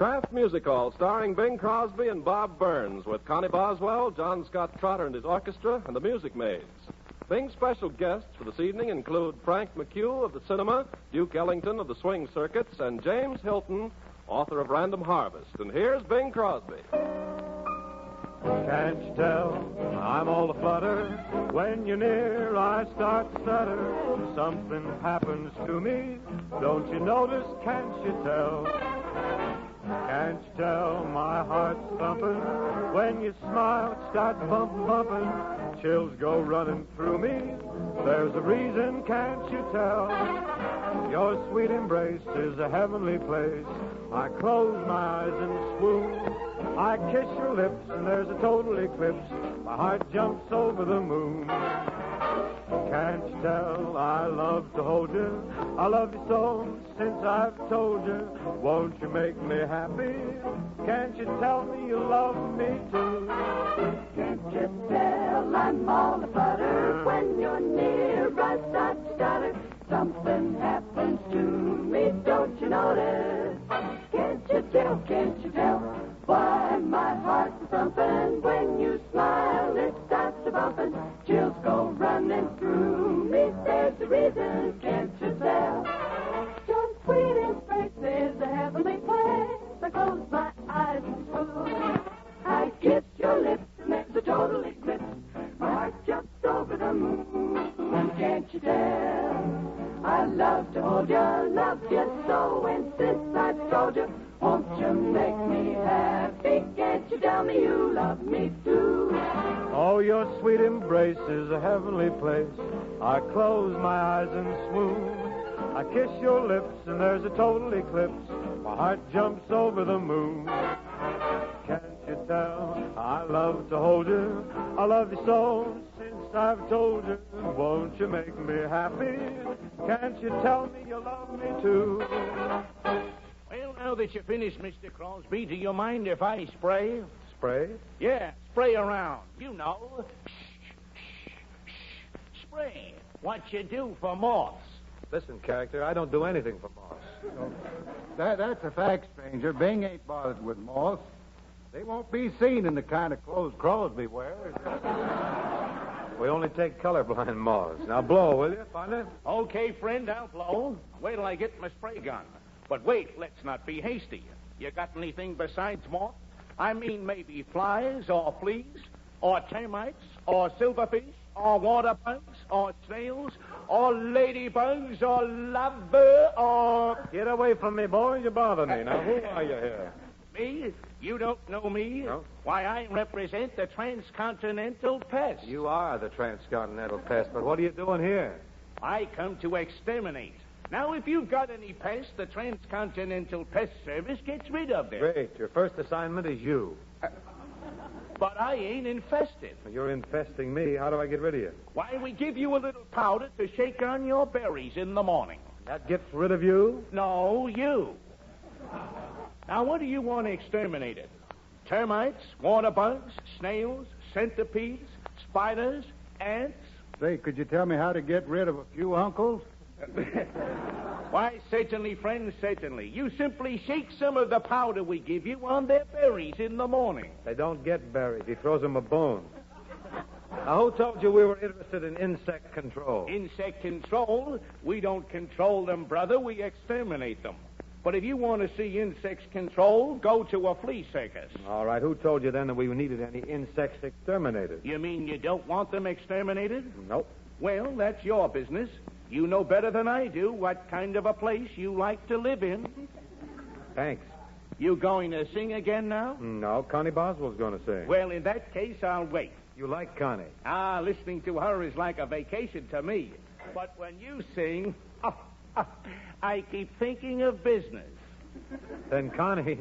Kraft Music Hall, starring Bing Crosby and Bob Burns, with Connie Boswell, John Scott Trotter and his orchestra, and the Music Maids. Bing's special guests for this evening include Frank McHugh of the cinema, Duke Ellington of the swing circuits, and James Hillton, author of Random Harvest. And here's Bing Crosby. Can't you tell I'm all aflutter? When you're near, I start to stutter. Something happens to me. Don't you notice? Can't you tell? Can't you tell my heart's thumping? When you smile, it starts bumping. Chills go running through me. There's a reason, can't you tell? Your sweet embrace is a heavenly place. I close my eyes and swoon. I kiss your lips and there's a total eclipse. My heart jumps over the moon. Can't you tell I love to hold you? I love you so since I've told you. Won't you make me happy? Can't you tell me you love me too? Can't you tell I'm all aflutter? When you're near, I start to stutter. Something happens to me, don't you notice? Can't you tell why my heart's thumping? When you smile, it starts to bumping. Chills go running through me. There's a reason, can't you tell? Your sweet embrace is a heavenly place. I close my eyes and swoon. I kiss your lips and there's a total eclipse. My heart jumps over the moon. Can't you tell? I love to hold you, love you so, and since I told you, won't you make me happy? Can't you tell me you love me too? Oh, your sweet embrace is a heavenly place. I close my eyes and swoon. I kiss your lips and there's a total eclipse. My heart jumps over the moon. Can't you tell I love to hold you? I love you so since I've told you. Won't you make me happy? Can't you tell me you love me too? Well, now that you're finished, Mr. Crosby, do you mind if I spray? Spray? Yeah, spray around. You know. Spray. What you do for moths. Listen, character, I don't do anything for moths. That's a fact, stranger. Bing ain't bothered with moths. They won't be seen in the kind of clothes Crosby wears. We only take colorblind moths. Now blow, will you, partner? Okay, friend, I'll blow. Wait till I get my spray gun. But wait, let's not be hasty. You got anything besides moths? I mean, maybe flies or fleas or termites or silverfish or water bugs or snails or ladybugs or lovebirds or... Get away from me, boy. You bother me. Now, who are you here? Me? You don't know me? No. Why, I represent the transcontinental pest. You are the transcontinental pest, but what are you doing here? I come to exterminate. Now, if you've got any pests, the Transcontinental Pest Service gets rid of them. Great. Your first assignment is you. But I ain't infested. You're infesting me. How do I get rid of you? Why, we give you a little powder to shake on your berries in the morning. That gets rid of you? No, you. Now, what do you want exterminated? Termites, water bugs, snails, centipedes, spiders, ants? Say, could you tell me how to get rid of a few uncles? Why, certainly, friends, certainly. You simply shake some of the powder we give you on their berries in the morning. They don't get buried. He throws them a bone. Now, who told you we were interested in insect control? Insect control? We don't control them, brother. We exterminate them. But if you want to see insects controlled, go to a flea circus. All right. Who told you then that we needed any insects exterminated? You mean you don't want them exterminated? Nope. Well, that's your business. You know better than I do what kind of a place you like to live in. Thanks. You going to sing again now? No, Connie Boswell's going to sing. Well, in that case, I'll wait. You like Connie? Listening to her is like a vacation to me. But when you sing, I keep thinking of business. Then Connie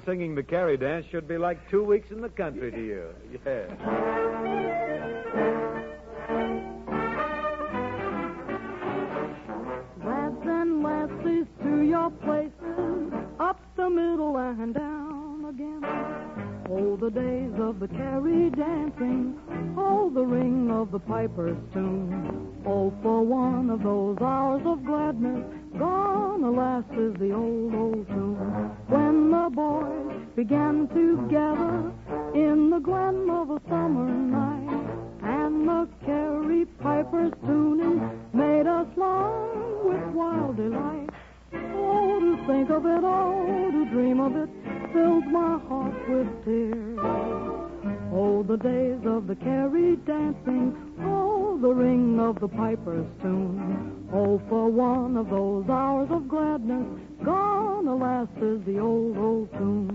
singing the carry dance should be like 2 weeks in the country to you. Yeah. To your places, up the middle and down again. Oh, the days of the carry dancing, oh, the ring of the piper's tune. Oh, for one of those hours of gladness, gone, alas, is the old, old tune. When the boy began to gather in the glen of a summer night, and the carry piper's tuning made us long with wild delight. Oh, to think of it, oh, to dream of it, fills my heart with tears. Oh, the days of the carry dancing, oh, the ring of the piper's tune. Oh, for one of those hours of gladness, gone, alas, is the old, old tune.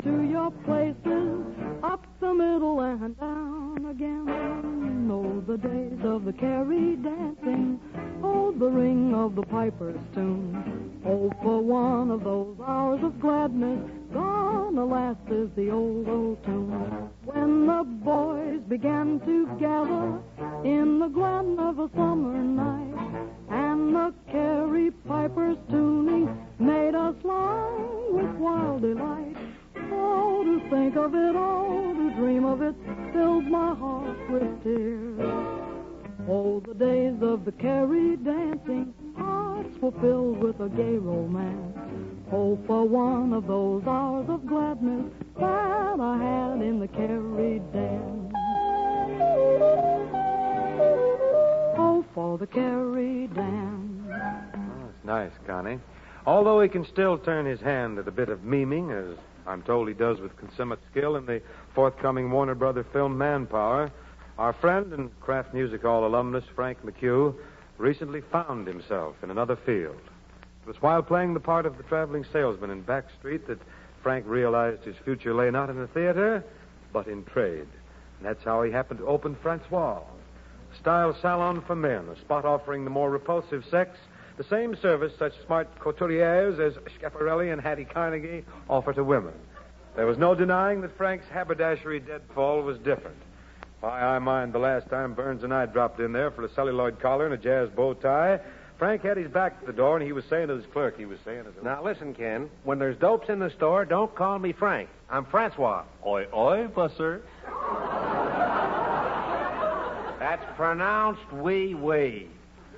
To your places, up the middle and down again. Oh, the days of the carry dancing, oh, the ring of the piper's tune. Oh, for one of those hours of gladness, gone, alas, is the old, old tune. When the boys began to gather in the glen of a summer night, and the carry piper's tuning made us long with wild delight. Oh, to think of it, oh, to dream of it, fills my heart with tears. Oh, the days of the carry dancing, hearts were filled with a gay romance. Oh, for one of those hours of gladness that I had in the carry dance. Oh, for the carry dance. Oh, that's nice, Connie. Although he can still turn his hand at a bit of miming, as I'm told he does with consummate skill in the forthcoming Warner Brother film Manpower, our friend and Kraft Music Hall alumnus Frank McHugh recently found himself in another field. It was while playing the part of the traveling salesman in Backstreet that Frank realized his future lay not in the theater, but in trade. And that's how he happened to open Francois, a style salon for men, a spot offering the more repulsive sex the same service such smart couturiers as Schiaparelli and Hattie Carnegie offer to women. There was no denying that Frank's haberdashery deadfall was different. Why, I mind the last time Burns and I dropped in there for a celluloid collar and a jazz bow tie. Frank had his back to the door, and he was saying to his clerk, Now, listen, Ken. When there's dopes in the store, don't call me Frank. I'm Francois. Oi, oi, busser. That's pronounced wee.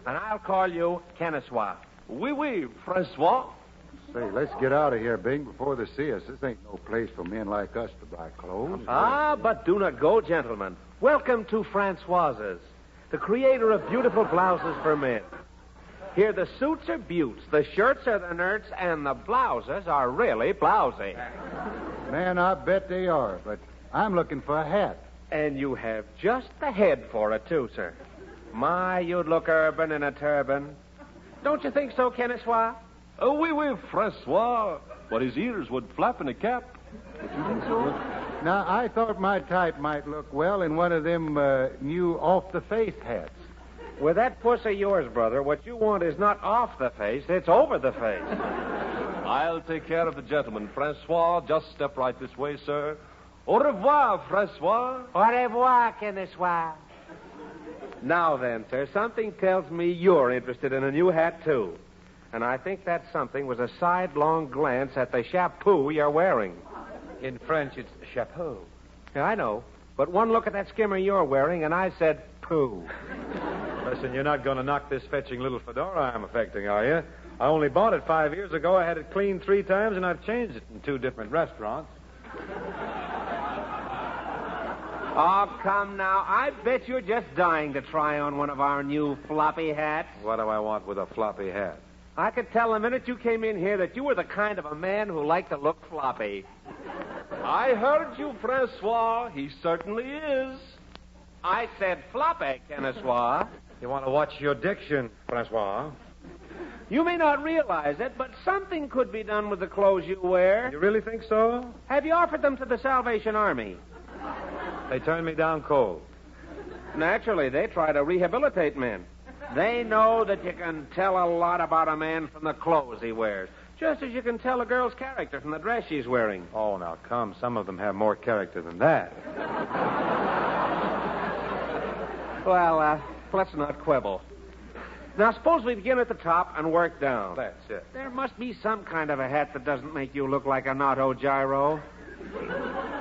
And I'll call you Kennesaw. Oui, Francois. Say, let's get out of here, Bing, before they see us. This ain't no place for men like us to buy clothes. Ah, but do not go, gentlemen. Welcome to Francoise's, the creator of beautiful blouses for men. Here the suits are buttes, the shirts are the nerds, and the blouses are really blousy. Man, I bet they are, but I'm looking for a hat. And you have just the head for it, too, sir. My, you'd look urban in a turban. Don't you think so, Kennesaw? Oh, oui, Francois. But his ears would flap in a cap. Would you think so? Now, I thought my type might look well in one of them new off-the-face hats. With that puss of yours, brother, what you want is not off the face, it's over the face. I'll take care of the gentleman, Francois. Just step right this way, sir. Au revoir, Francois. Au revoir, Kennesaw. Now then, sir, something tells me you're interested in a new hat, too. And I think that something was a sidelong glance at the chapeau you're wearing. In French, it's chapeau. Yeah, I know. But one look at that skimmer you're wearing, and I said, poo. Listen, you're not going to knock this fetching little fedora I'm affecting, are you? I only bought it 5 years ago. I had it cleaned 3 times, and I've changed it in 2 different restaurants. Oh, come now. I bet you're just dying to try on one of our new floppy hats. What do I want with a floppy hat? I could tell the minute you came in here that you were the kind of a man who liked to look floppy. I heard you, Francois. He certainly is. I said floppy, Kennesaw. You want to watch your diction, Francois. You may not realize it, but something could be done with the clothes you wear. You really think so? Have you offered them to the Salvation Army? They turned me down cold. Naturally, they try to rehabilitate men. They know that you can tell a lot about a man from the clothes he wears, just as you can tell a girl's character from the dress she's wearing. Oh, now, come. Some of them have more character than that. Well, let's not quibble. Now, suppose we begin at the top and work down. That's it. There must be some kind of a hat that doesn't make you look like an auto gyro.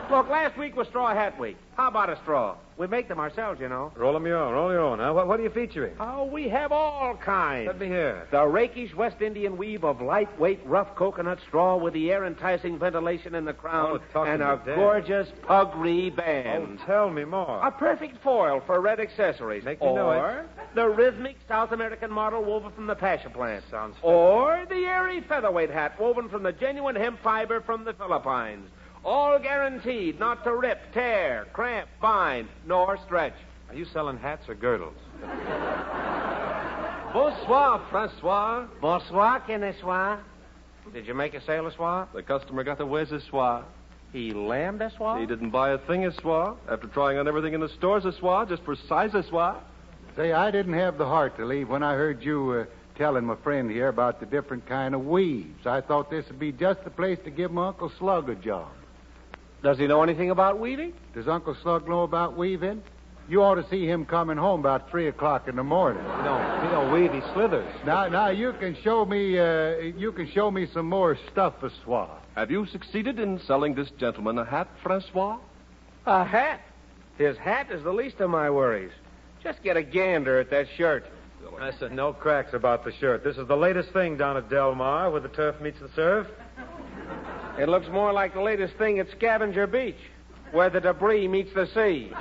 Look, last week was Straw Hat Week. How about a straw? We make them ourselves, you know. Roll 'em your own, huh? What are you featuring? Oh, we have all kinds. Let me hear. The rakish West Indian weave of lightweight, rough coconut straw with the air-enticing ventilation in the crown and a gorgeous puggree band. Oh, tell me more. A perfect foil for red accessories. Make me know it. The rhythmic South American model woven from the passion plant. Sounds Or the airy featherweight hat woven from the genuine hemp fiber from the Philippines. All guaranteed not to rip, tear, cramp, bind, nor stretch. Are you selling hats or girdles? Bonsoir, Francois. Bonsoir, Kennesoir. Did you make a sale, Soir? The customer got away ce soir. He lammed a soir? He didn't buy a thing, ce soir. After trying on everything in the stores, ce soir, just for size, ce soir. Say, I didn't have the heart to leave when I heard you telling my friend here about the different kind of weaves. I thought this would be just the place to give my Uncle Slug a job. Does he know anything about weaving? Does Uncle Slug know about weaving? You ought to see him coming home about 3 o'clock in the morning. He don't weave, he slithers. Now you can show me some more stuff, Francois. Have you succeeded in selling this gentleman a hat, Francois? A hat? His hat is the least of my worries. Just get a gander at that shirt. I said no cracks about the shirt. This is the latest thing down at Del Mar where the turf meets the surf. It looks more like the latest thing at Scavenger Beach, where the debris meets the sea.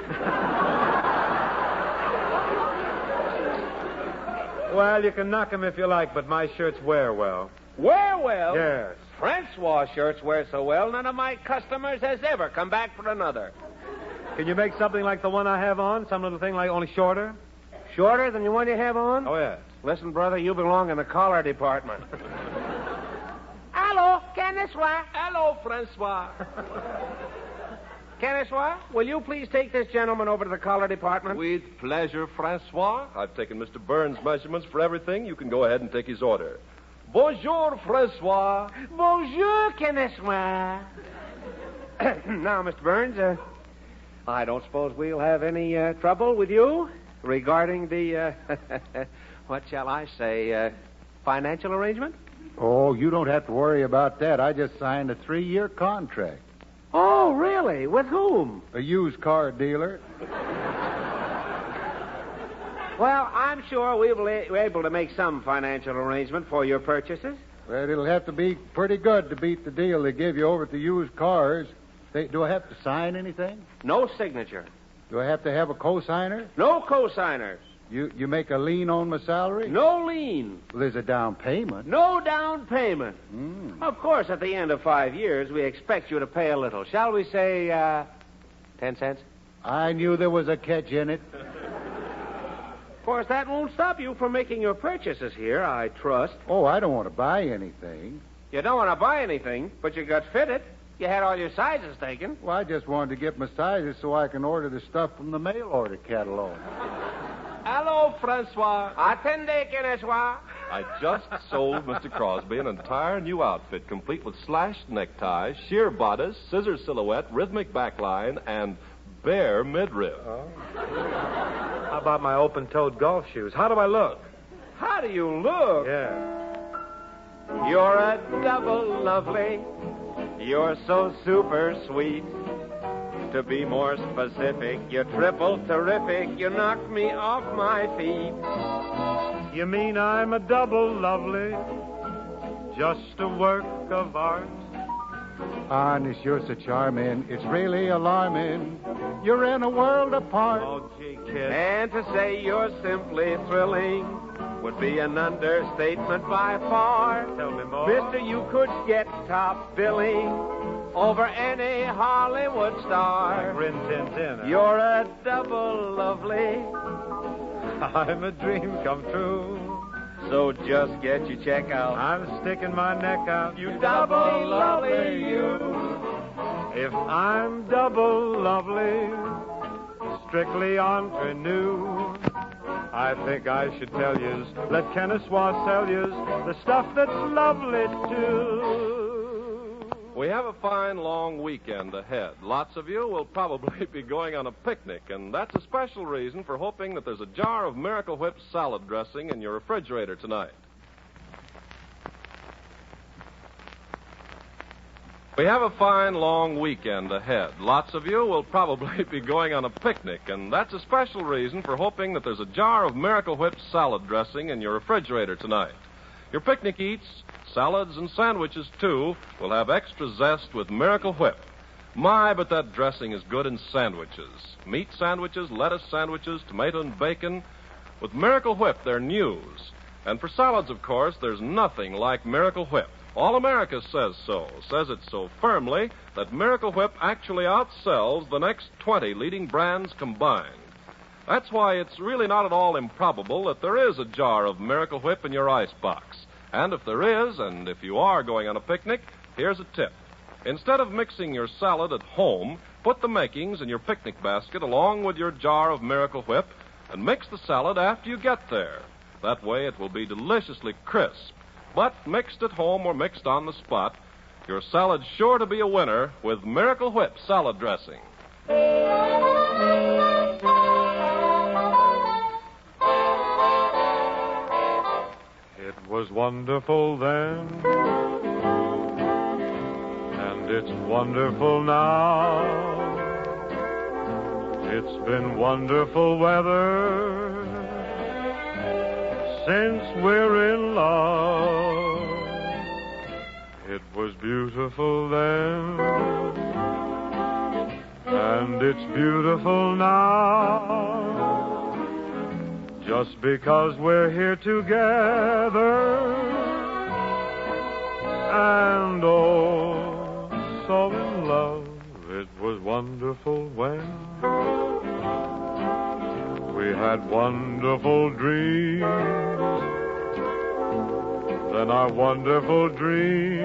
Well, you can knock 'em if you like, but my shirts wear well. Wear well? Yes. Francois shirts wear so well, none of my customers has ever come back for another. Can you make something like the one I have on? Some little thing like only shorter? Shorter than the one you have on? Oh, yes. Listen, brother, you belong in the collar department. Hello, Kennesoir. Hello, Francois. Kennesoir, will you please take this gentleman over to the collar department? With pleasure, Francois. I've taken Mr. Burns' measurements for everything. You can go ahead and take his order. Bonjour, Francois. Bonjour, Kennesoir. Now, Mr. Burns, I don't suppose we'll have any trouble with you regarding the, what shall I say, financial arrangement? Oh, you don't have to worry about that. I just signed a 3-year contract. Oh, really? With whom? A used car dealer. Well, I'm sure we'll be able to make some financial arrangement for your purchases. Well, it'll have to be pretty good to beat the deal they give you over at the used cars. Do I have to sign anything? No signature. Do I have to have a co-signer? No co-signers. You make a lien on my salary? No lien. Well, there's a down payment. No down payment. Mm. Of course, at the end of 5 years, we expect you to pay a little. Shall we say, 10 cents? I knew there was a catch in it. Of course, that won't stop you from making your purchases here, I trust. Oh, I don't want to buy anything. You don't want to buy anything, but you got fitted. You had all your sizes taken. Well, I just wanted to get my sizes so I can order the stuff from the mail order catalog. Hello, Francois. Attendez, Kennesoir. I just sold Mr. Crosby an entire new outfit, complete with slashed neckties, sheer bodice, scissor silhouette, rhythmic backline, and bare midriff. Oh. How about my open-toed golf shoes? How do I look? How do you look? Yeah. You're a double lovely. You're so super sweet. To be more specific, you're triple terrific. You knocked me off my feet. You mean I'm a double lovely, just a work of art? Honest, you're so charming. It's really alarming. You're in a world apart. Oh, gee, kid. And to say you're simply thrilling would be an understatement by far. Tell me more. Mister, you could get top billing over any Hollywood star. Like Rin Tin Tin, huh? You're a double lovely. I'm a dream come true. So just get your check out. I'm sticking my neck out. You double lovely, you. If I'm double lovely, strictly ingenue, I think I should tell yous, let Kennesaw sell yous the stuff that's lovely too. We have a fine, long weekend ahead. Lots of you will probably be going on a picnic, and that's a special reason for hoping that there's a jar of Miracle Whip salad dressing in your refrigerator tonight. We have a fine, long weekend ahead. Lots of you will probably be going on a picnic, and that's a special reason for hoping that there's a jar of Miracle Whip salad dressing in your refrigerator tonight. Your picnic eats, salads and sandwiches, too, will have extra zest with Miracle Whip. My, but that dressing is good in sandwiches. Meat sandwiches, lettuce sandwiches, tomato and bacon. With Miracle Whip, they're news. And for salads, of course, there's nothing like Miracle Whip. All America says so, says it so firmly that Miracle Whip actually outsells the next 20 leading brands combined. That's why it's really not at all improbable that there is a jar of Miracle Whip in your icebox. And if there is, and if you are going on a picnic, here's a tip. Instead of mixing your salad at home, put the makings in your picnic basket along with your jar of Miracle Whip and mix the salad after you get there. That way it will be deliciously crisp. But mixed at home or mixed on the spot, your salad's sure to be a winner with Miracle Whip salad dressing. It was wonderful then, and it's wonderful now. It's been wonderful weather since we're in love. It was beautiful then, and it's beautiful now. Just because we're here together, and oh, so in love. It was wonderful when we had wonderful dreams. Then our wonderful dreams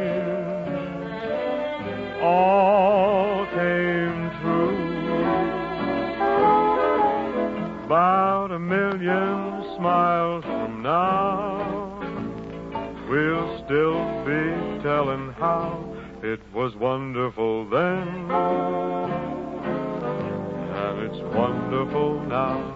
all came true. About 1,000,000 smiles from now, we'll still be telling how it was wonderful then, and it's wonderful now.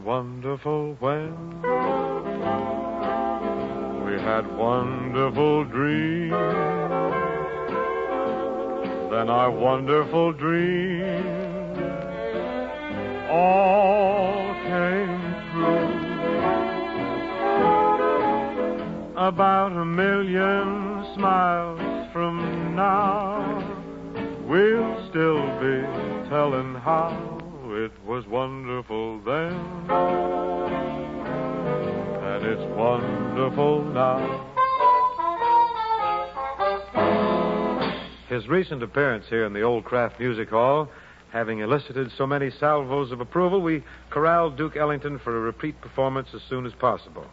Wonderful when we had wonderful dreams. Then our wonderful dreams all came true. About 1,000,000 smiles from now, we'll still be telling how it was wonderful then, and it's wonderful now. His recent appearance here in the Old Kraft Music Hall, having elicited so many salvos of approval, we corralled Duke Ellington for a repeat performance as soon as possible.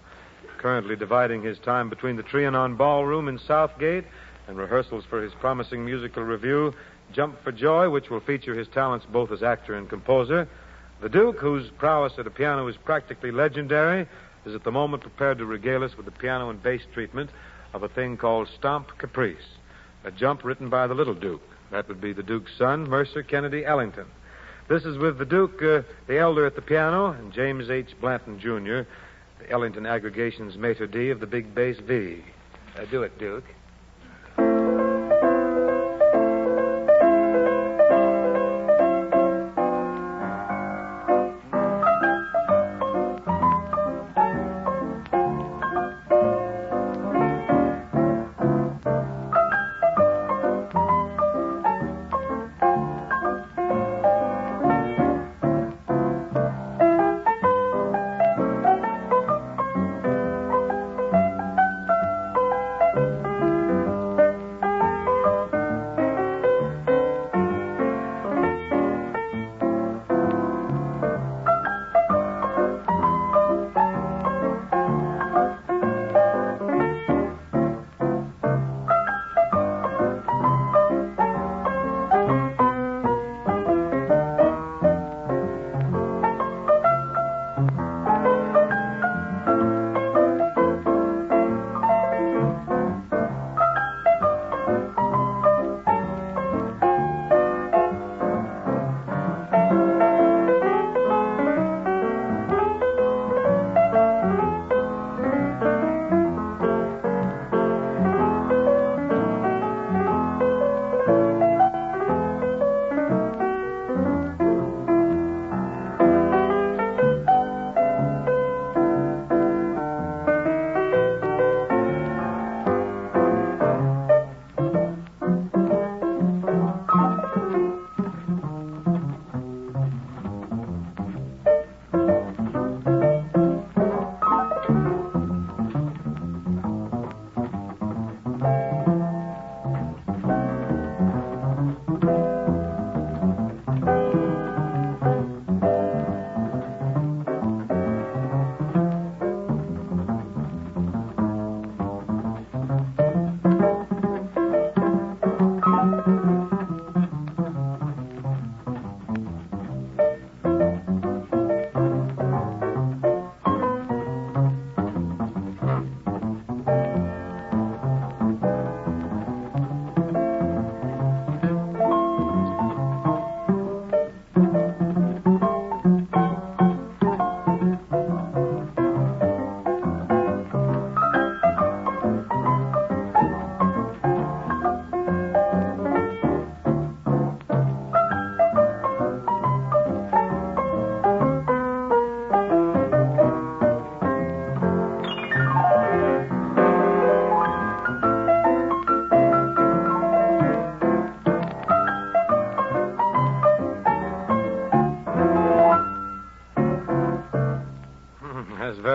Currently dividing his time between the Trianon Ballroom in Southgate and rehearsals for his promising musical revue, Jump for Joy, which will feature his talents both as actor and composer. The Duke, whose prowess at the piano is practically legendary, is at the moment prepared to regale us with the piano and bass treatment of a thing called Stomp Caprice, a jump written by the little Duke. That would be the Duke's son, Mercer Kennedy Ellington. This is with the Duke, the elder, at the piano, and James H. Blanton, Jr., the Ellington Aggregation's maitre d' of the big bass V. Do it, Duke.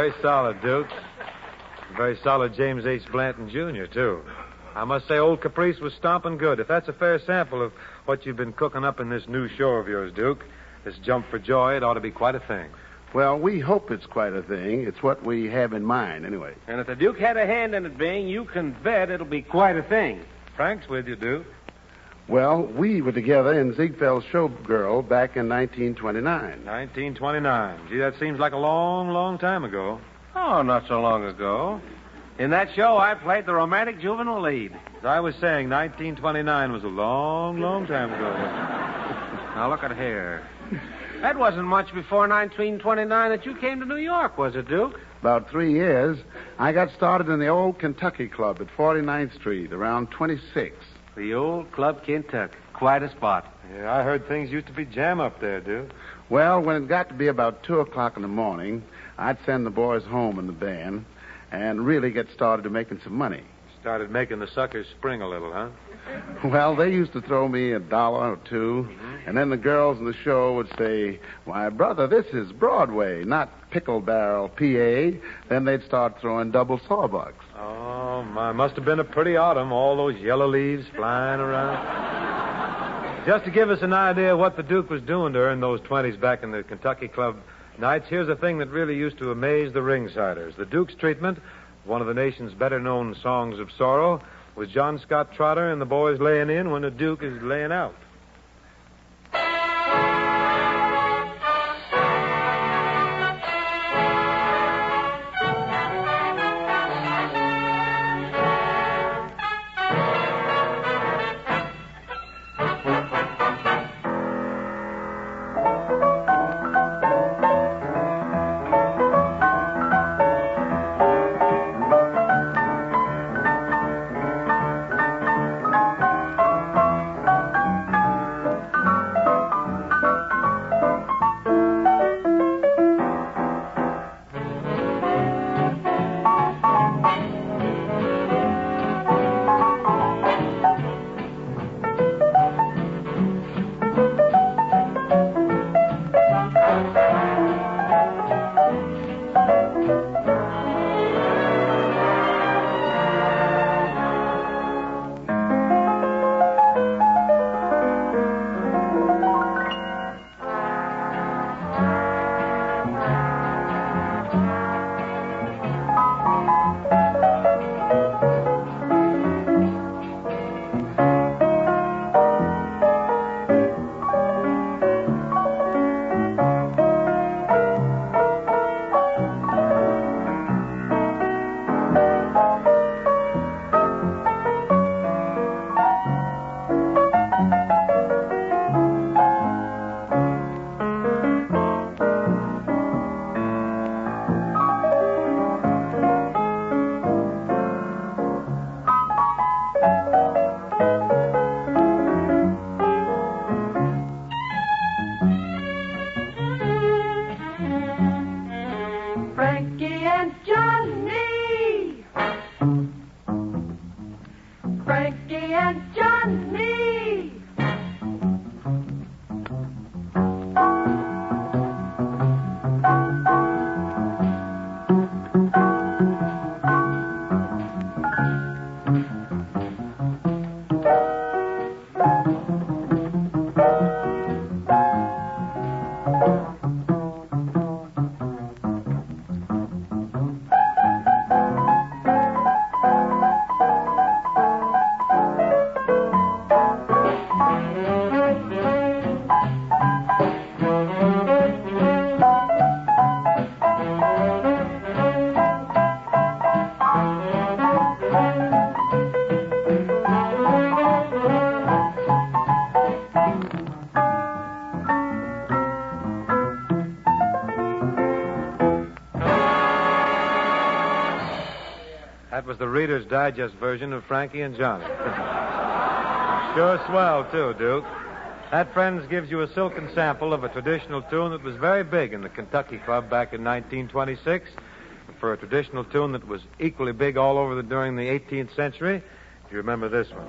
Very solid, Duke. Very solid James H. Blanton, Jr., too. I must say, old Caprice was stomping good. If that's a fair sample of what you've been cooking up in this new show of yours, Duke, this Jump for Joy, it ought to be quite a thing. Well, we hope it's quite a thing. It's what we have in mind, anyway. And if the Duke had a hand in it being, you can bet it'll be quite a thing. Frank's with you, Duke. Well, we were together in Ziegfeld's Showgirl back in 1929. 1929. Gee, that seems like a long, long time ago. Oh, not so long ago. In that show, I played the romantic juvenile lead. As I was saying, 1929 was a long, long time ago. Now, look at here. That wasn't much before 1929 that you came to New York, was it, Duke? About 3 years. I got started in the old Kentucky Club at 49th Street, around 26. The old Club Kentucky. Quite a spot. Yeah, I heard things used to be jam up there, Duke. Well, when it got to be about 2 o'clock in the morning, I'd send the boys home in the van and really get started to making some money. Started making the suckers spring a little, huh? Well, they used to throw me $1 or $2, and then the girls in the show would say, "Why, brother, this is Broadway, not Pickle Barrel, PA." Then they'd start throwing double sawbucks. Oh, my, must have been a pretty autumn, all those yellow leaves flying around. Just to give us an idea of what the Duke was doing to earn those 20s back in the Kentucky Club nights, here's a thing that really used to amaze the ringsiders. The Duke's treatment, one of the nation's better-known songs of sorrow, was John Scott Trotter and the boys laying in when the Duke is laying out. That was the Reader's Digest version of Frankie and Johnny. Sure swell, too, Duke. That, friends, gives you a silken sample of a traditional tune that was very big in the Kentucky Club back in 1926. For a traditional tune that was equally big all over during the 18th century, if you remember this one.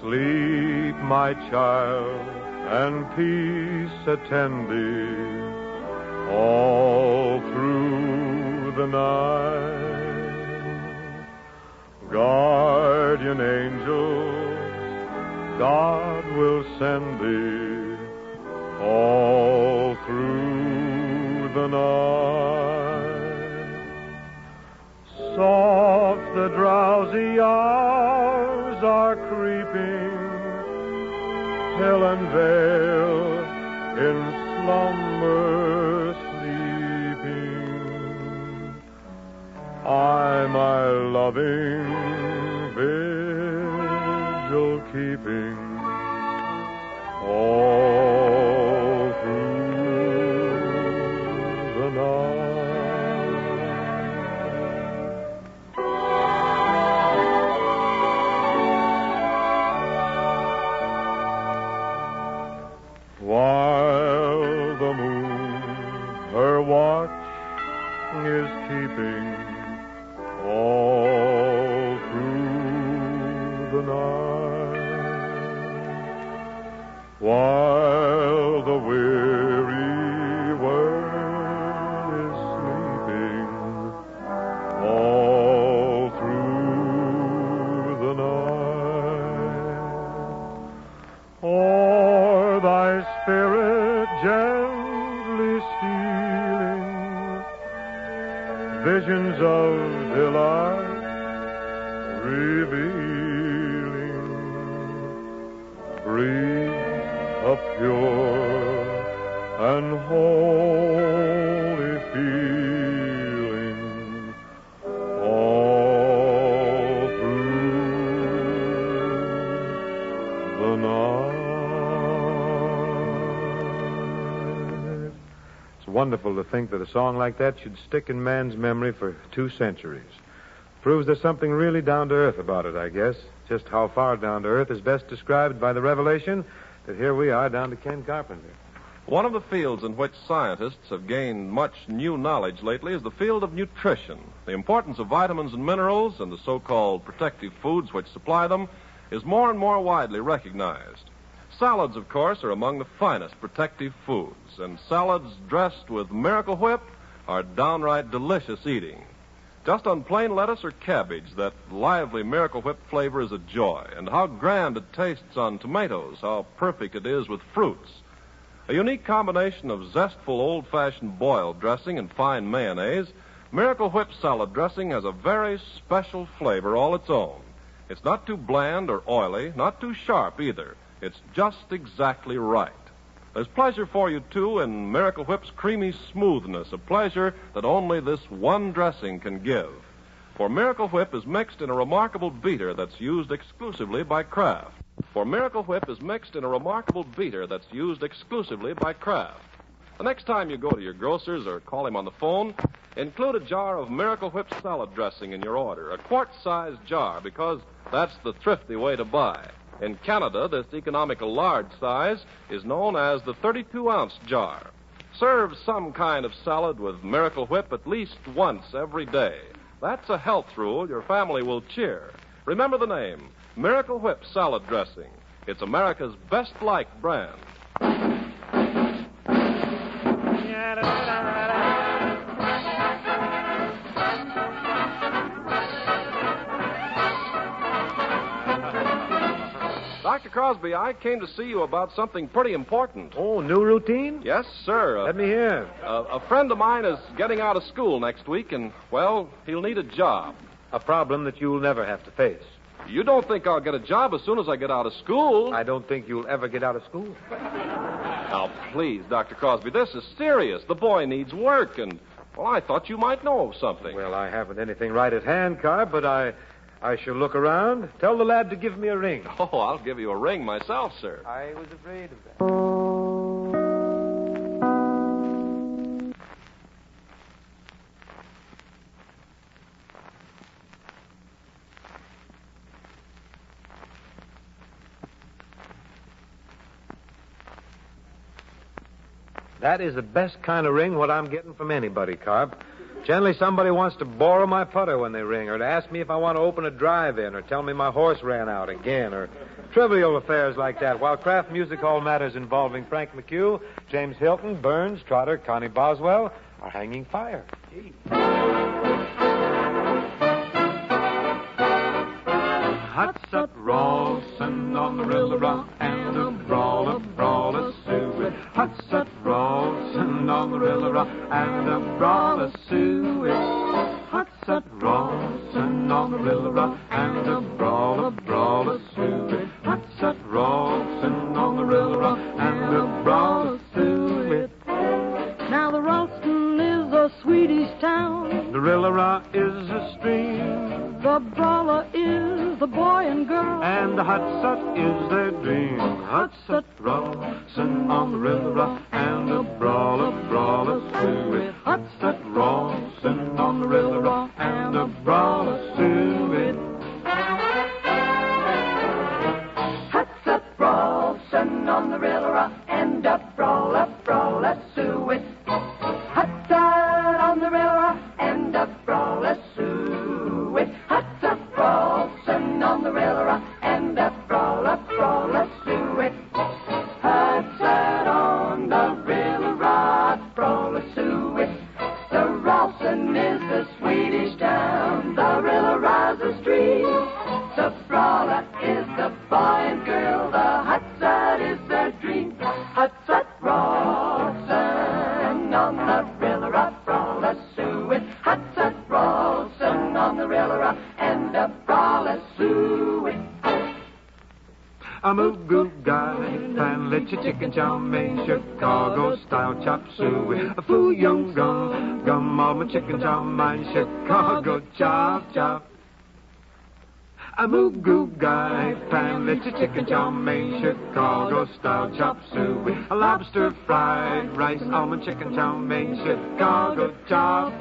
Sleep, my child, and peace attend thee. All all through the night. Guardian angels, God will send thee all through the night. Soft the drowsy hours are creeping, hill and vale in slumber sleeping. I my loving vigil keeping all through the night. While the moon her watch is keeping all through the night, while the weary world is sleeping all through the night, o'er thy spirit gently stealing, visions of delight revealing, breathe a pure and holy feeling all through the night. It's wonderful to think that a song like that should stick in man's memory for 2 centuries. Proves there's something really down to earth about it, I guess. Just how far down to earth is best described by the revelation that here we are down to Ken Carpenter. One of the fields in which scientists have gained much new knowledge lately is the field of nutrition. The importance of vitamins and minerals and the so-called protective foods which supply them is more and more widely recognized. Salads, of course, are among the finest protective foods, and salads dressed with Miracle Whip are downright delicious eating. Just on plain lettuce or cabbage, that lively Miracle Whip flavor is a joy. And how grand it tastes on tomatoes, how perfect it is with fruits. A unique combination of zestful old-fashioned boiled dressing and fine mayonnaise, Miracle Whip salad dressing has a very special flavor all its own. It's not too bland or oily, not too sharp either. It's just exactly right. There's pleasure for you, too, in Miracle Whip's creamy smoothness, a pleasure that only this one dressing can give. For Miracle Whip is mixed in a remarkable beater that's used exclusively by Kraft. The next time you go to your grocer's or call him on the phone, include a jar of Miracle Whip salad dressing in your order, a quart-sized jar, because that's the thrifty way to buy. In Canada, this economical large size is known as the 32-ounce jar. Serve some kind of salad with Miracle Whip at least once every day. That's a health rule your family will cheer. Remember the name, Miracle Whip salad dressing. It's America's best-liked brand. Dr. Crosby, I came to see you about something pretty important. Oh, new routine? Yes, sir. Let me hear. A friend of mine is getting out of school next week, and, well, he'll need a job. A problem that you'll never have to face. You don't think I'll get a job as soon as I get out of school? I don't think you'll ever get out of school. Now, please, Dr. Crosby, this is serious. The boy needs work, and, well, I thought you might know of something. Well, I haven't anything right at hand, Carp, but I shall look around. Tell the lad to give me a ring. Oh, I'll give you a ring myself, sir. I was afraid of that. That is the best kind of ring what I'm getting from anybody, Carp. Generally, somebody wants to borrow my putter when they ring, or to ask me if I want to open a drive-in, or tell me my horse ran out again, or trivial affairs like that, while Kraft Music Hall matters involving Frank McHugh, James Hillton, Burns, Trotter, Connie Boswell our hanging fire. Hot-sut Rawson on the Rilla and a brawl a suet. Hot-sut Rawson on the Rilla and a brawl a suet. Hot-sut Rawson on the Rilla and a brawl a suet. Hot-sut Rawson on the Rilla and a brawl a suet. Now the Ralston is a Swedish town. The Rilla is a stream. The brawler is the boy and girl. And the hot-sut is their dream. Hot-sut Rawson on the Rilla and a brawl a suet. Hot-sut Rawson on the Rilla and a brawl a suet. Hot-sut Rawson on the Rilla and a brawl a suet. Hot-sut on the Rilla and a brawl a suet. Hot-sut Rawson on the Rilla and a brawl a suet. Hot-sut on the Rilla, brawl a suet. The Rawson is the Swedish town. The Rilla is a stream. The brawler is the boy and girl. The hot-sut is their dream. Hot-sut Rawson on the Rilla, brawl a suet. Hot-sut Rawson on the Rilla and a brawl a suet. A moo-goo guy, pan, let your chicken chow mein, Chicago-style chop suey. A foo young gum, all my chicken chow mein, Chicago chop. A moo-goo guy, pan, let your chicken chow mein, Chicago-style chop suey. A lobster fried rice, almond chicken chow mein, Chicago chop.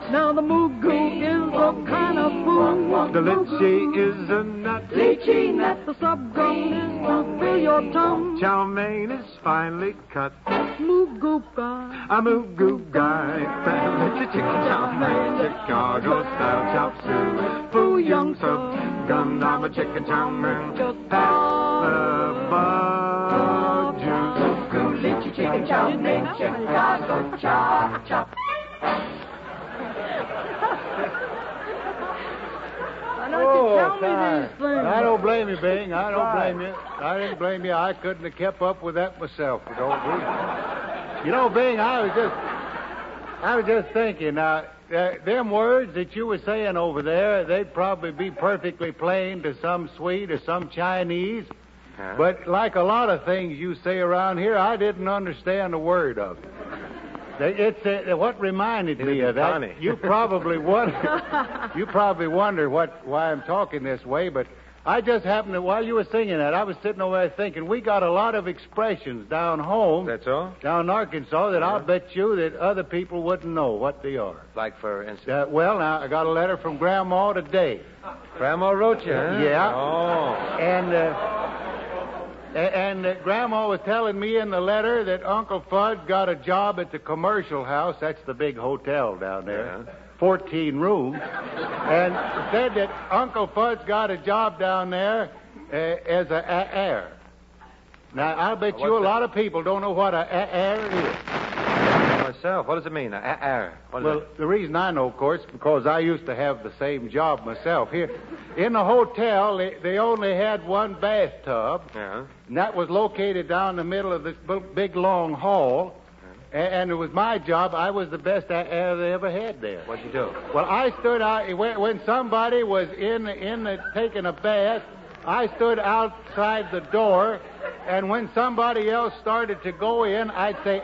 Now the Mugu is a kind of food. The lychee is a nut. Lychee nut. The subgum is to fill your tongue. Chow mein is finely cut. Mugu guy. A moo-goo guy, pan, let your chicken chow mein, Chicago-style chop suey. Foo young gun, I'm a chicken chow mein. Pass the bug juice. Moo-goo, lychee, chicken chow mein, Chicago chop. I know you tell me these things. I don't blame you, Bing. I don't blame you. I didn't blame you. I couldn't have kept up with that myself. You know, Bing, I was just thinking. Now, them words that you were saying over there, they'd probably be perfectly plain to some Swede or some Chinese. Huh? But like a lot of things you say around here, I didn't understand a word of it. It's what reminded me of that. Funny. You probably wonder why I'm talking this way, but I just happened to, while you were singing that, I was sitting over there thinking, we got a lot of expressions down home. That's all? Down in Arkansas that I'll bet you that other people wouldn't know what they are. Like, for instance? Well, now, I got a letter from Grandma today. Grandma wrote you, huh? Yeah. Oh. And Grandma was telling me in the letter that Uncle Fudd got a job at the commercial house. That's the big hotel down there. Yeah. 14 rooms. And said that Uncle Fudd's got a job down there as a air. Now, I'll bet you a lot of people don't know what a air is. Myself, what does it mean? Well, the reason I know, of course, because I used to have the same job myself. Here, in the hotel, they only had one bathtub. Yeah. And that was located down the middle of this big, long hall. And it was my job. I was the best air they ever had there. What'd you do? Well, I stood out when somebody was taking a bath. I stood outside the door, and when somebody else started to go in, I'd say,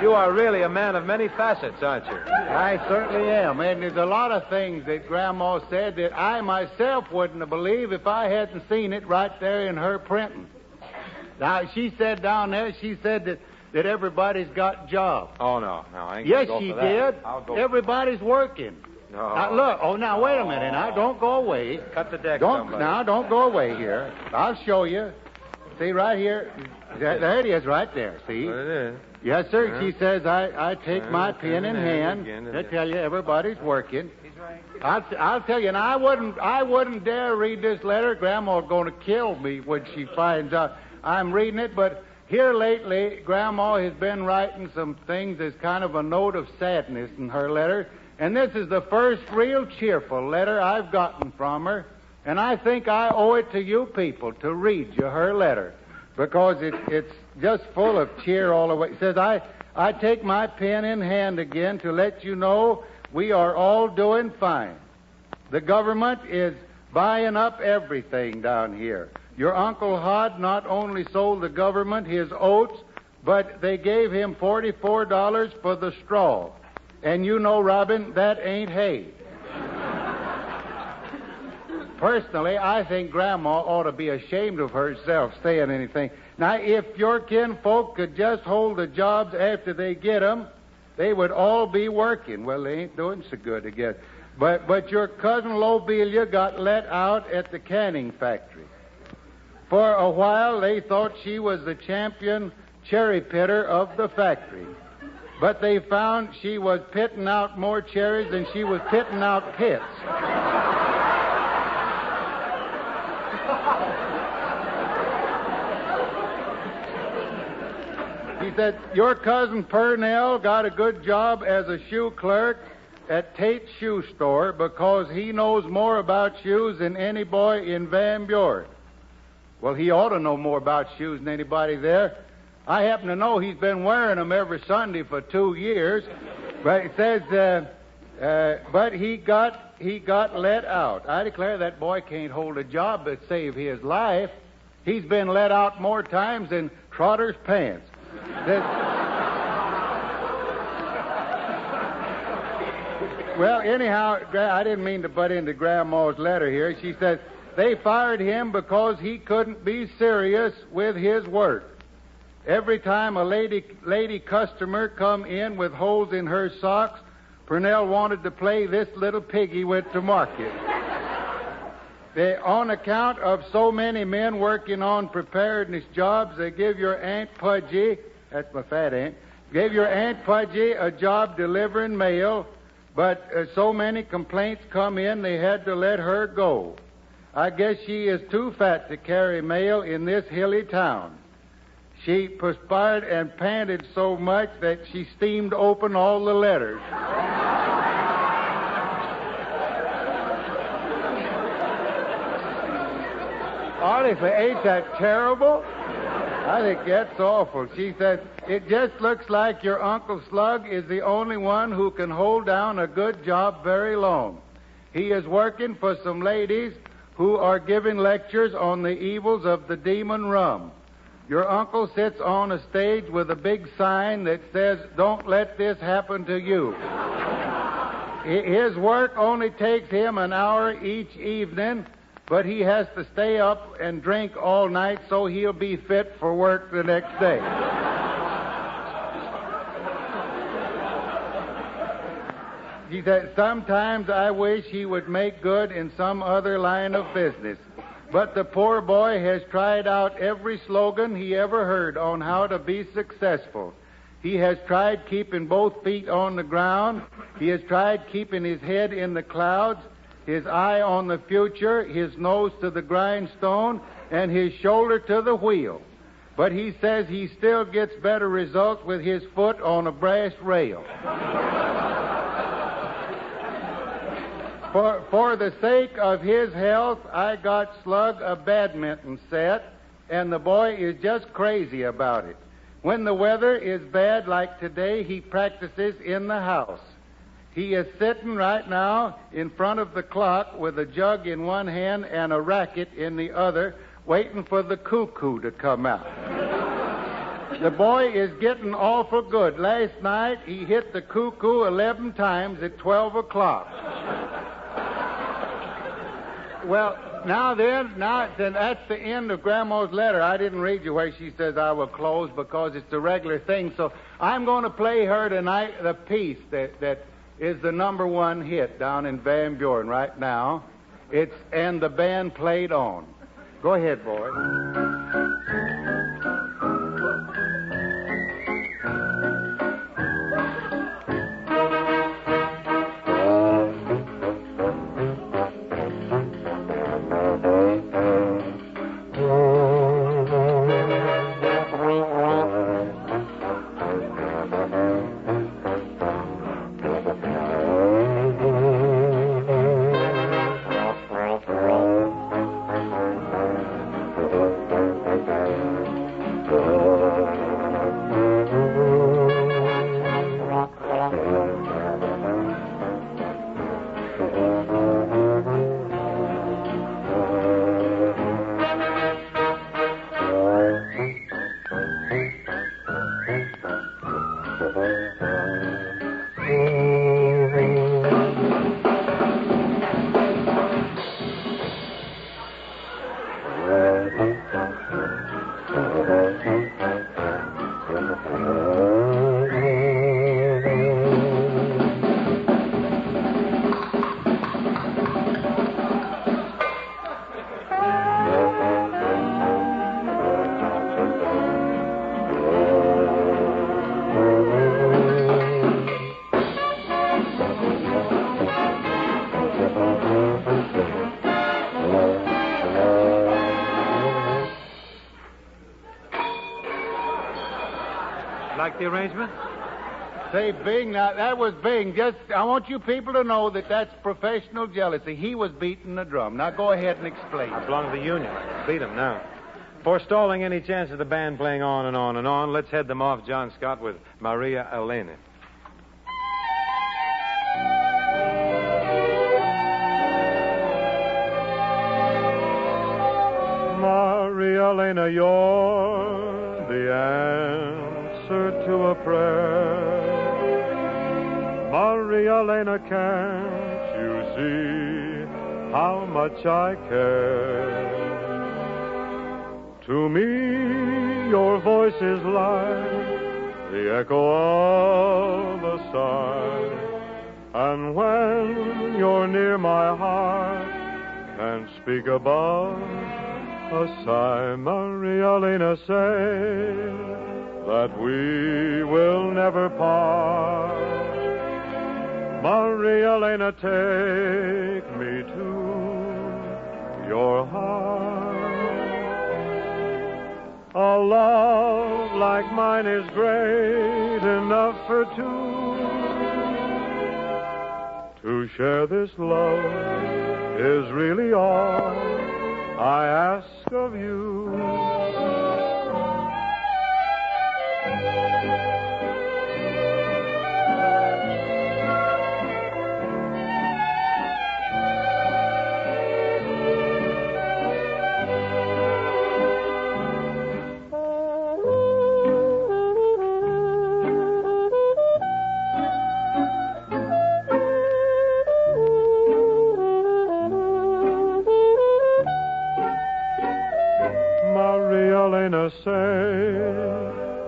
You are really a man of many facets, aren't you? I certainly am. And there's a lot of things that Grandma said that I myself wouldn't have believed if I hadn't seen it right there in her printing. Now, she said down there, that everybody's got jobs. Oh, no, I ain't Yes, gonna go she for that. did. I'll go. Everybody's working. No. Now, look. Oh, now, wait a minute. Now, don't go away. Cut the deck, Don't somebody. go away here. I'll show you. See, right here. There it is right there, see? What it is? Yes, sir. She says I take my pen in hand. I tell you, everybody's working. I'll tell you, and I wouldn't dare read this letter. Grandma's going to kill me when she finds out I'm reading it. But here lately, Grandma has been writing some things as kind of a note of sadness in her letter. And this is the first real cheerful letter I've gotten from her. And I think I owe it to you people to read you her letter, because it's just full of cheer all the way. It says, I take my pen in hand again to let you know we are all doing fine. The government is buying up everything down here. Your Uncle Hod not only sold the government his oats, but they gave him $44 for the straw. And you know, Robin, that ain't hay. Personally, I think Grandma ought to be ashamed of herself saying anything. Now, if your kinfolk could just hold the jobs after they get them, they would all be working. Well, they ain't doing so good again. But your cousin Lobelia got let out at the canning factory. For a while, they thought she was the champion cherry pitter of the factory. But they found she was pitting out more cherries than she was pitting out pits. He said, your cousin Purnell got a good job as a shoe clerk at Tate's shoe store because he knows more about shoes than any boy in Van Buren. Well, he ought to know more about shoes than anybody there. I happen to know he's been wearing them every Sunday for 2 years. But it says, but he got let out. I declare that boy can't hold a job that save his life. He's been let out more times than Trotter's pants. Well, anyhow, I didn't mean to butt into Grandma's letter here. She says they fired him because he couldn't be serious with his work. Every time a lady customer come in with holes in her socks, Purnell wanted to play This Little Piggy Went to Market. On account of so many men working on preparedness jobs, they give your Aunt Pudgy, that's my fat aunt, gave your Aunt Pudgy a job delivering mail, but so many complaints come in, they had to let her go. I guess she is too fat to carry mail in this hilly town. She perspired and panted so much that she steamed open all the letters. Honestly, ain't that terrible? I think that's awful. She said, it just looks like your Uncle Slug is the only one who can hold down a good job very long. He is working for some ladies who are giving lectures on the evils of the demon rum. Your uncle sits on a stage with a big sign that says, don't let this happen to you. His work only takes him an hour each evening, but he has to stay up and drink all night so he'll be fit for work the next day. He said, sometimes I wish he would make good in some other line of business. But the poor boy has tried out every slogan he ever heard on how to be successful. He has tried keeping both feet on the ground. He has tried keeping his head in the clouds, his eye on the future, his nose to the grindstone, and his shoulder to the wheel. But he says he still gets better results with his foot on a brass rail. For the sake of his health, I got Slug a badminton set, and the boy is just crazy about it. When the weather is bad like today, he practices in the house. He is sitting right now in front of the clock with a jug in one hand and a racket in the other, waiting for the cuckoo to come out. The boy is getting awful good. Last night, he hit the cuckoo 11 times at 12 o'clock. Well, now then, that's the end of Grandma's letter. I didn't read you where she says I will close because it's a regular thing. So I'm going to play her tonight the piece that is the number one hit down in Van Buren right now. It's And the Band Played On. Go ahead, boy. the arrangement? Say, Bing, now, that was Bing. I want you people to know that that's professional jealousy. He was beating the drum. Now, go ahead and explain. I belong to the union. I can beat him now. Forestalling any chance of the band playing on and on and on, let's head them off, John Scott, with Maria Elena. Maria Elena, you're the answer to a prayer. Maria Elena, can't you see how much I care? To me, your voice is like the echo of a sigh, and when you're near, my heart can't speak above a sigh. Maria Elena, say that we will never part. Maria Elena, take me to your heart. A love like mine is great enough for two. To share this love is really all I ask of you. Say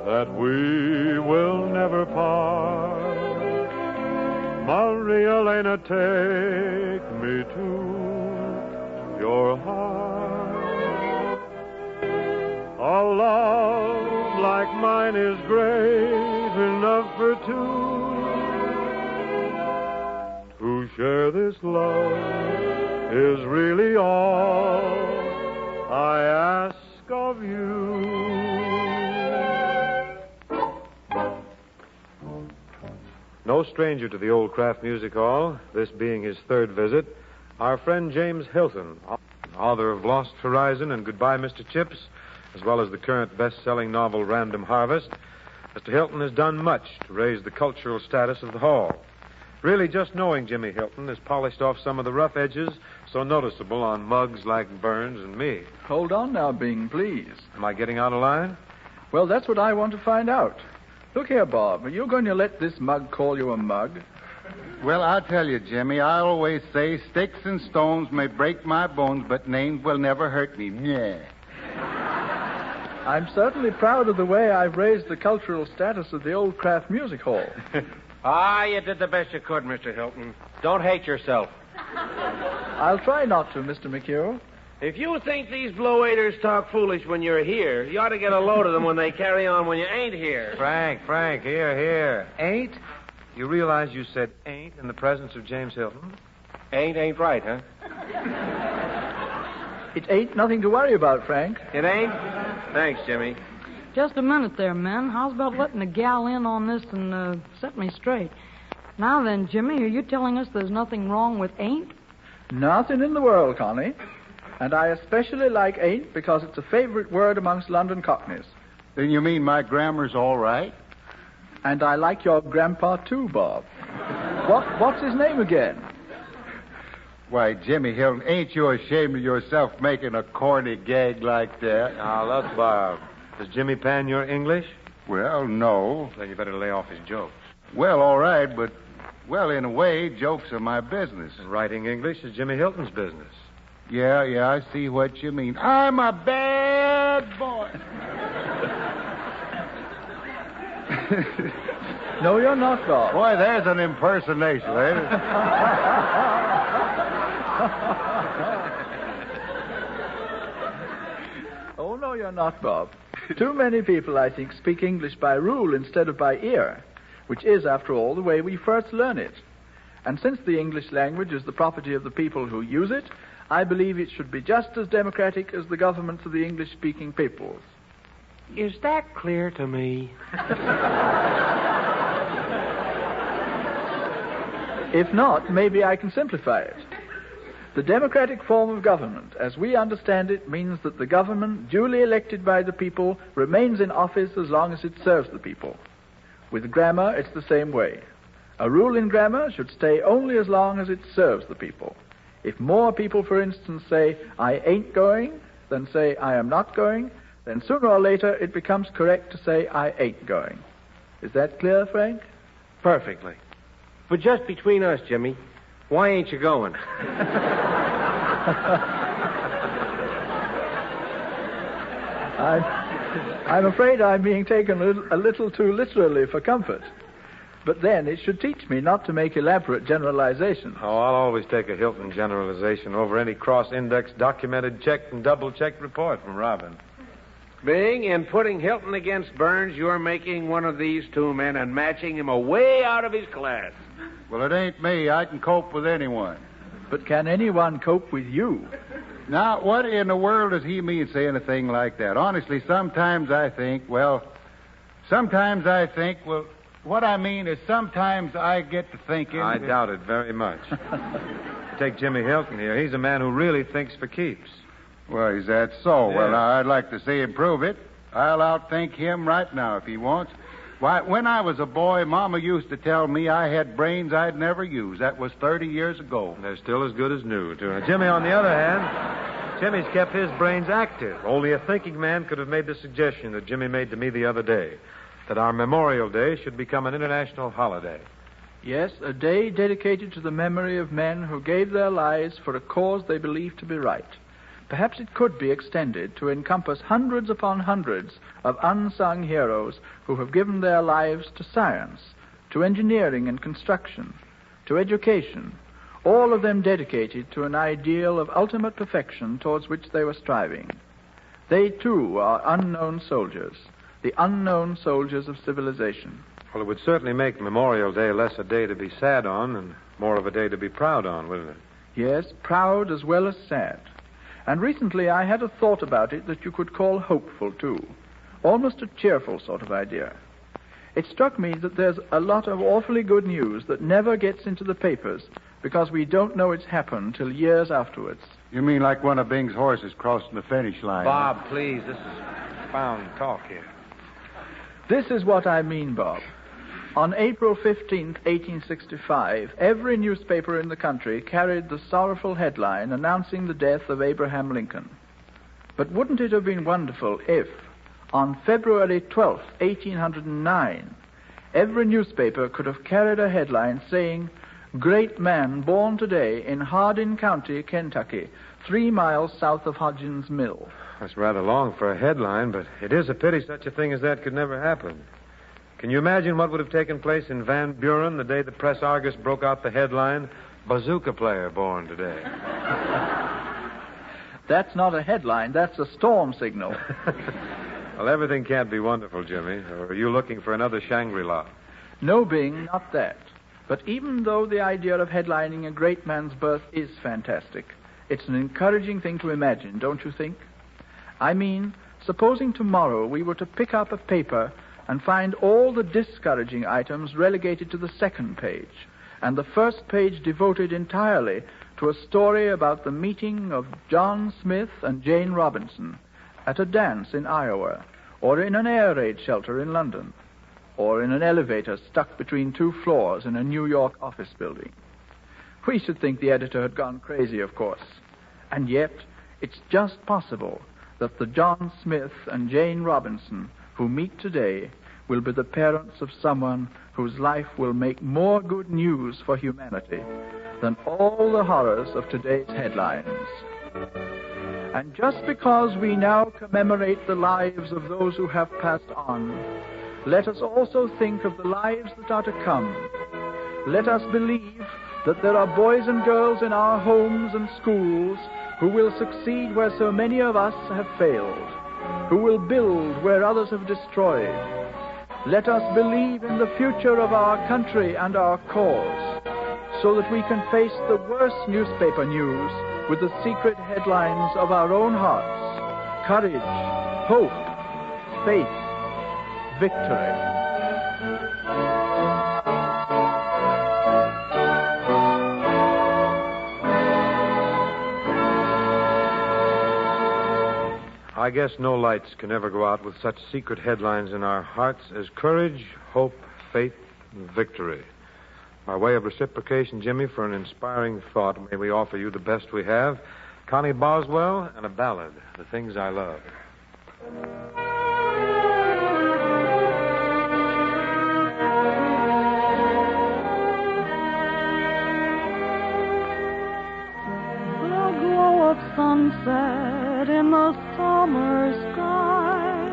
that we will never part. Maria Elena, take me to your heart. A love like mine is great enough for two. To share this love is really all I ask of you. No stranger to the old Kraft Music Hall, this being his third visit, our friend James Hillton, author of Lost Horizon and Goodbye, Mr. Chips, as well as the current best-selling novel Random Harvest. Mr. Hillton has done much to raise the cultural status of the hall. Really, just knowing Jimmy Hillton has polished off some of the rough edges so noticeable on mugs like Burns and me. Hold on now, Bing, please. Am I getting out of line? Well, that's what I want to find out. Look here, Bob. Are you going to let this mug call you a mug? Well, I'll tell you, Jimmy, I always say sticks and stones may break my bones, but names will never hurt me. Yeah. I'm certainly proud of the way I've raised the cultural status of the old Kraft Music Hall. You did the best you could, Mr. Hilton. Don't hate yourself. I'll try not to, Mr. McHugh. If you think these blow-waiters talk foolish when you're here, you ought to get a load of them when they carry on when you ain't here. Frank, here. Ain't? You realize you said ain't in the presence of James Hillton? Ain't right, huh? It ain't nothing to worry about, Frank. It ain't? Thanks, Jimmy. Just a minute there, men. How's about letting the gal in on this and set me straight? Now then, Jimmy, are you telling us there's nothing wrong with ain't? Nothing in the world, Connie. And I especially like ain't because it's a favorite word amongst London Cockneys. Then you mean my grammar's all right? And I like your grandpa, too, Bob. What's his name again? Why, Jimmy Hilton, ain't you ashamed of yourself making a corny gag like that? Now, look, Bob. Does Jimmy pan your English? Well, no. Then you better lay off his jokes. Well, all right, but, well, in a way, jokes are my business. And writing English is Jimmy Hilton's business. Yeah, I see what you mean. I'm a bad boy. No, you're not, Bob. Boy, there's an impersonation, ain't it? Oh, no, you're not, Bob. Too many people, I think, speak English by rule instead of by ear, which is, after all, the way we first learn it. And since the English language is the property of the people who use it, I believe it should be just as democratic as the governments of the English-speaking peoples. Is that clear to me? If not, maybe I can simplify it. The democratic form of government, as we understand it, means that the government, duly elected by the people, remains in office as long as it serves the people. With grammar, it's the same way. A rule in grammar should stay only as long as it serves the people. If more people, for instance, say, I ain't going, than say, I am not going, then sooner or later it becomes correct to say, I ain't going. Is that clear, Frank? Perfectly. But just between us, Jimmy, why ain't you going? I'm afraid I'm being taken a little too literally for comfort. But then it should teach me not to make elaborate generalizations. Oh, I'll always take a Hillton generalization over any cross-indexed, documented, checked, and double-checked report from Robin. Bing, in putting Hillton against Burns, you're making one of these two men and matching him away out of his class. Well, it ain't me. I can cope with anyone. But can anyone cope with you? Now, what in the world does he mean saying a thing like that? Honestly, sometimes I think, what I mean is sometimes I get to thinking... I doubt it very much. Take Jimmy Hillton here. He's a man who really thinks for keeps. Well, is that so? Yeah. Well, now, I'd like to see him prove it. I'll outthink him right now if he wants. Why, when I was a boy, Mama used to tell me I had brains I'd never use. That was 30 years ago. They're still as good as new, too. Now, Jimmy, on the other hand, Jimmy's kept his brains active. Only a thinking man could have made the suggestion that Jimmy made to me the other day, that our Memorial Day should become an international holiday. Yes, a day dedicated to the memory of men who gave their lives for a cause they believed to be right. Perhaps it could be extended to encompass hundreds upon hundreds of unsung heroes who have given their lives to science, to engineering and construction, to education, all of them dedicated to an ideal of ultimate perfection towards which they were striving. They, too, are unknown soldiers, the unknown soldiers of civilization. Well, it would certainly make Memorial Day less a day to be sad on and more of a day to be proud on, wouldn't it? Yes, proud as well as sad. And recently I had a thought about it that you could call hopeful, too. Almost a cheerful sort of idea. It struck me that there's a lot of awfully good news that never gets into the papers because we don't know it's happened till years afterwards. You mean like one of Bing's horses crossing the finish line? Bob, please, this is profound talk here. This is what I mean, Bob. On April 15th, 1865, every newspaper in the country carried the sorrowful headline announcing the death of Abraham Lincoln. But wouldn't it have been wonderful if, on February 12th, 1809, every newspaper could have carried a headline saying, "Great man born today in Hardin County, Kentucky, 3 miles south of Hodgins Mill." That's rather long for a headline, but it is a pity such a thing as that could never happen. Can you imagine what would have taken place in Van Buren the day the Press Argus broke out the headline, "Bazooka player born today"? That's not a headline, that's a storm signal. Well, everything can't be wonderful, Jimmy. Or are you looking for another Shangri-La? No, Bing, not that. But even though the idea of headlining a great man's birth is fantastic, it's an encouraging thing to imagine, don't you think? I mean, supposing tomorrow we were to pick up a paper and find all the discouraging items relegated to the second page, and the first page devoted entirely to a story about the meeting of John Smith and Jane Robinson at a dance in Iowa, or in an air raid shelter in London, or in an elevator stuck between 2 floors in a New York office building. We should think the editor had gone crazy, of course. And yet, it's just possible that the John Smith and Jane Robinson who meet today will be the parents of someone whose life will make more good news for humanity than all the horrors of today's headlines. And just because we now commemorate the lives of those who have passed on, let us also think of the lives that are to come. Let us believe that there are boys and girls in our homes and schools who will succeed where so many of us have failed, who will build where others have destroyed. Let us believe in the future of our country and our cause, so that we can face the worst newspaper news with the secret headlines of our own hearts: courage, hope, faith, victory. I guess no lights can ever go out with such secret headlines in our hearts as courage, hope, faith, and victory. By way of reciprocation, Jimmy, for an inspiring thought, may we offer you the best we have, Connie Boswell and a ballad, The Things I Love. The glow of sunset in the summer sky,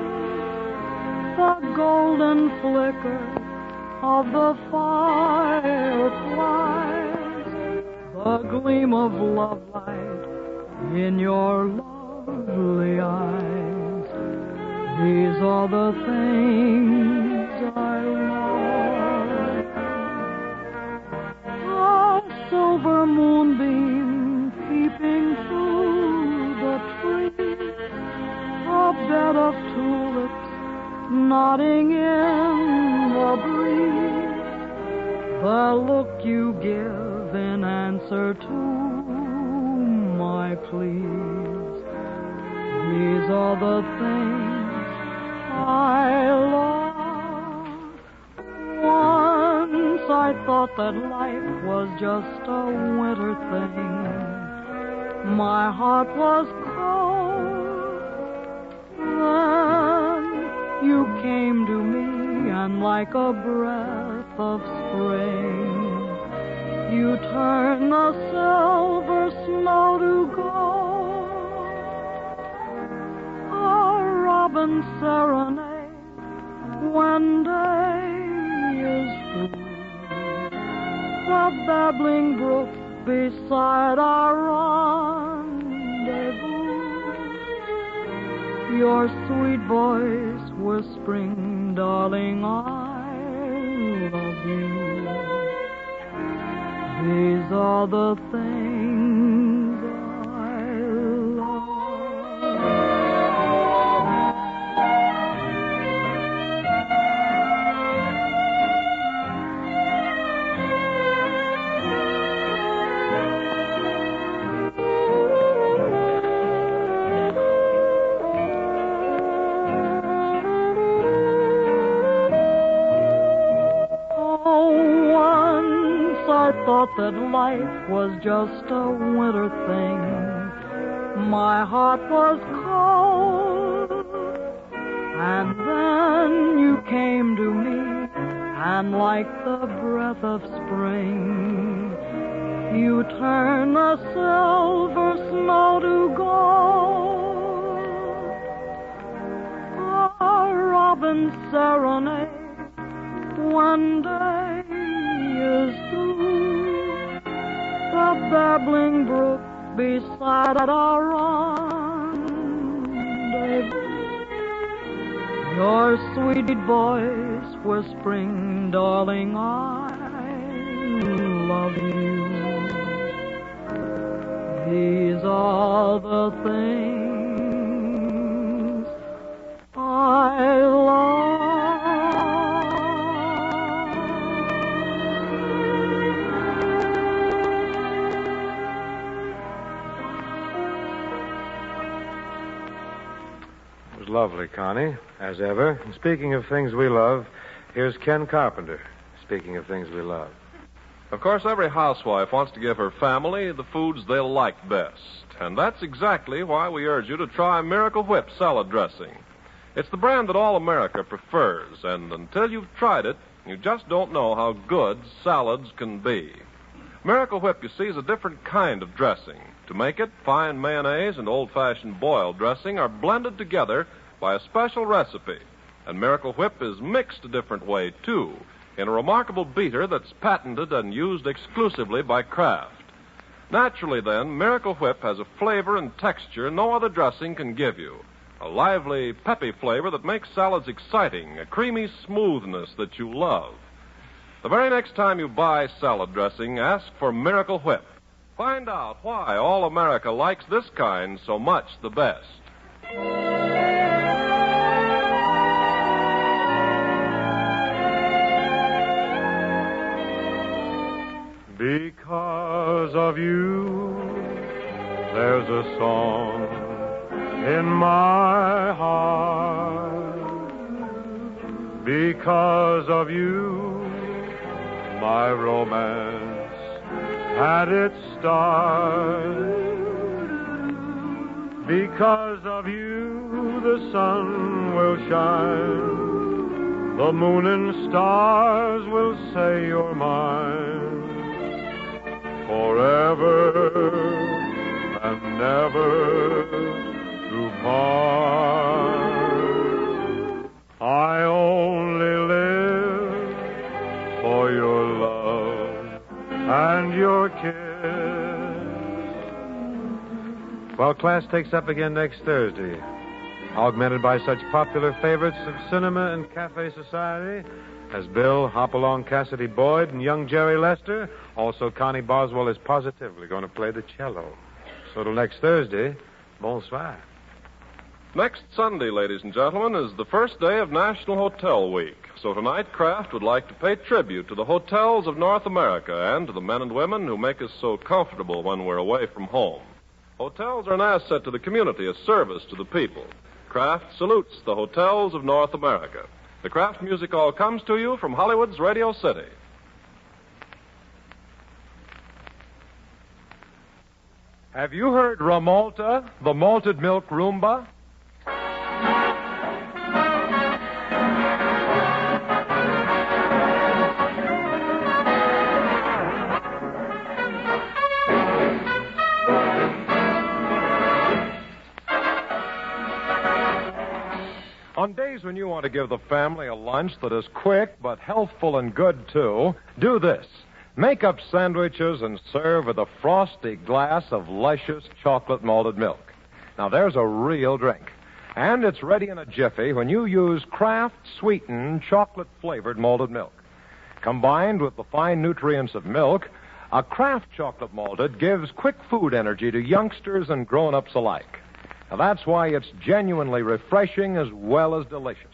the golden flicker of the fireflies, the gleam of love light in your lovely eyes. These are the things I love. A silver moonbeam peeping through the trees, a bed of tulips nodding in the breeze, the look you give in answer to my pleas. These are the things I love. Once I thought that life was just a winter thing. My heart was cold. Then you came to me, and like a breath of spring, you turned the silver snow to gold. A robin serenade when day is through, the babbling brook beside our rendezvous, your sweet voice whispering, darling, I love you. These are the things I love. I thought that life was just a winter thing. My heart was cold, and then you came to me, and like the breath of spring, you turned the silver snow to gold. A robin serenade one day is through, the babbling brook beside our rendezvous, your sweet voice whispering, darling, I love you. These are the things I love. Lovely, Connie, as ever. And speaking of things we love, here's Ken Carpenter, speaking of things we love. Of course, every housewife wants to give her family the foods they'll like best. And that's exactly why we urge you to try Miracle Whip salad dressing. It's the brand that all America prefers, and until you've tried it, you just don't know how good salads can be. Miracle Whip, you see, is a different kind of dressing. To make it, fine mayonnaise and old-fashioned boiled dressing are blended together by a special recipe. And Miracle Whip is mixed a different way, too, in a remarkable beater that's patented and used exclusively by Kraft. Naturally, then, Miracle Whip has a flavor and texture no other dressing can give you. A lively, peppy flavor that makes salads exciting, a creamy smoothness that you love. The very next time you buy salad dressing, ask for Miracle Whip. Find out why all America likes this kind so much the best. Because of you, there's a song in my heart. Because of you, my romance had its start. Because of you, the sun will shine. The moon and stars will say you're mine. Forever and never to part. I only live for your love and your kiss. Well, class takes up again next Thursday, augmented by such popular favorites of cinema and cafe society as Bill Hopalong Cassidy Boyd and young Jerry Lester. Also, Connie Boswell is positively going to play the cello. So till next Thursday, bonsoir. Next Sunday, ladies and gentlemen, is the first day of National Hotel Week. So tonight, Kraft would like to pay tribute to the hotels of North America and to the men and women who make us so comfortable when we're away from home. Hotels are an asset to the community, a service to the people. Kraft salutes the hotels of North America. The Kraft Music Hall comes to you from Hollywood's Radio City. Have you heard Ramalta, the malted milk Roomba? On days when you want to give the family a lunch that is quick but healthful and good, too, do this. Make up sandwiches and serve with a frosty glass of luscious chocolate malted milk. Now, there's a real drink. And it's ready in a jiffy when you use Kraft sweetened chocolate-flavored malted milk. Combined with the fine nutrients of milk, a Kraft chocolate malted gives quick food energy to youngsters and grown-ups alike. Now, that's why it's genuinely refreshing as well as delicious.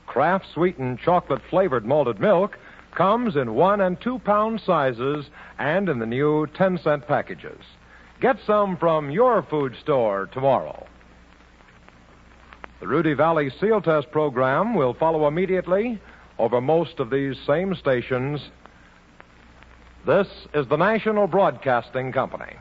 Kraft sweetened chocolate-flavored malted milk comes in 1 and 2 pound sizes and in the new 10-cent packages. Get some from your food store tomorrow. The Rudy Valley Seal Test program will follow immediately over most of these same stations. This is the National Broadcasting Company.